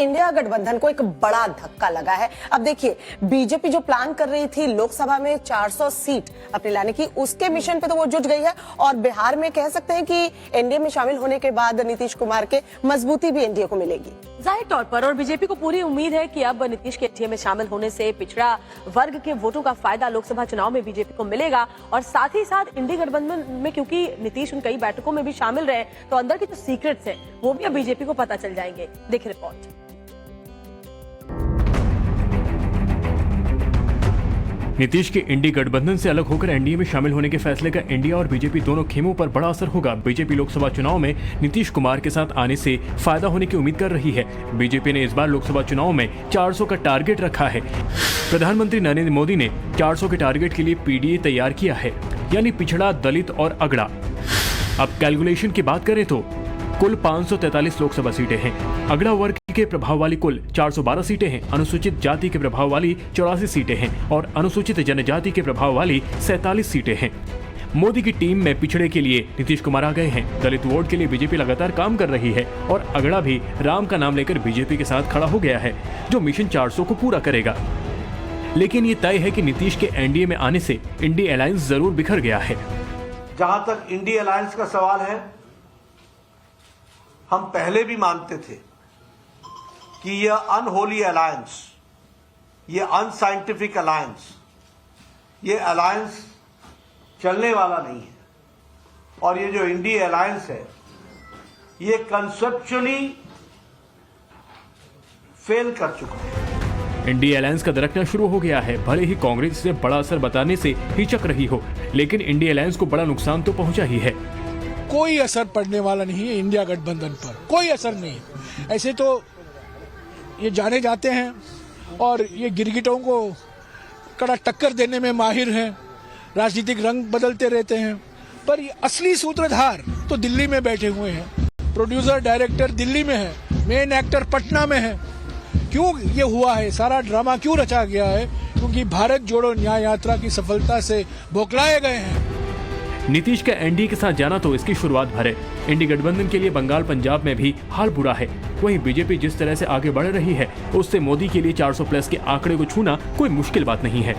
India गठबंधन को एक बड़ा धक्का लगा है। अब देखिए, बीजेपी जो प्लान कर रही थी लोकसभा में 400 सीट अपने लाने की, उसके मिशन पे तो वो जुट गई है और बिहार में कह सकते हैं कि एनडीए में शामिल होने के बाद नीतीश कुमार के मजबूती भी एनडीए को मिलेगी जाहिर तौर पर। और बीजेपी को पूरी उम्मीद है कि अब नीतीश के एनडीए में शामिल होने से पिछड़ा वर्ग के वोटों का फायदा लोकसभा चुनाव में बीजेपी को मिलेगा। और साथ ही साथ इंडी गठबंधन में क्योंकि नीतीश उन कई बैठकों में भी शामिल रहे, तो अंदर के जो सीक्रेट्स हैं वो भी अब बीजेपी को पता चल जाएंगे। देखिए रिपोर्ट। नीतीश के इंडी गठबंधन से अलग होकर एनडीए में शामिल होने के फैसले का इंडिया और बीजेपी दोनों खेमों पर बड़ा असर होगा। बीजेपी लोकसभा चुनाव में नीतीश कुमार के साथ आने से फायदा होने की उम्मीद कर रही है। बीजेपी ने इस बार लोकसभा चुनाव में 400 का टारगेट रखा है। प्रधानमंत्री नरेंद्र मोदी ने 400 के टारगेट के लिए पीडीए तैयार किया है, यानी पिछड़ा, दलित और अगड़ा। अब कैलकुलेशन की बात करें तो कुल 543 लोकसभा सीटें हैं। अगड़ा वर्ग के प्रभाव वाली कुल 412 सीटें हैं। अनुसूचित जाति के प्रभाव वाली 84 सीटें हैं और अनुसूचित जनजाति के प्रभाव वाली 47 सीटें हैं। मोदी की टीम में पिछड़े के लिए नीतीश कुमार आ गए हैं। दलित वोट के लिए बीजेपी लगातार काम कर रही है और अगड़ा भी राम का नाम लेकर बीजेपी के साथ खड़ा हो गया है, जो मिशन 400 को पूरा करेगा। लेकिन ये तय है कि नीतीश के एनडीए में आने से इंडी अलायंस जरूर बिखर गया है। जहां तक इंडी अलायंस का सवाल है, हम पहले भी मानते थे कि यह अनहोली अलायंस, ये अनसाइंटिफिक अलायंस, ये अलायंस चलने वाला नहीं है। और ये जो इंडी अलायंस है, ये कंसेप्चुअली फेल कर चुका है। इंडी अलायंस का दरकना शुरू हो गया है। भले ही कांग्रेस से बड़ा असर बताने से हिचक रही हो, लेकिन इंडी अलायंस को बड़ा नुकसान तो पहुंचा ही है। कोई असर पड़ने वाला नहीं है इंडिया गठबंधन पर, कोई असर नहीं। ऐसे तो ये जाने जाते हैं और ये गिरगिटों को कड़ा टक्कर देने में माहिर हैं, राजनीतिक रंग बदलते रहते हैं, पर ये असली सूत्रधार तो दिल्ली में बैठे हुए हैं। प्रोड्यूसर डायरेक्टर दिल्ली में है, मेन एक्टर पटना में है। क्यों ये हुआ है, सारा ड्रामा क्यों रचा गया है? क्योंकि भारत जोड़ो न्याय यात्रा की सफलता से बौखलाए गए हैं। नीतीश का एनडीए के साथ जाना तो इसकी शुरुआत भर है। इंडी गठबंधन के लिए बंगाल, पंजाब में भी हाल बुरा है। वहीं बीजेपी जिस तरह से आगे बढ़ रही है, उससे मोदी के लिए 400 प्लस के आंकड़े को छूना कोई मुश्किल बात नहीं है।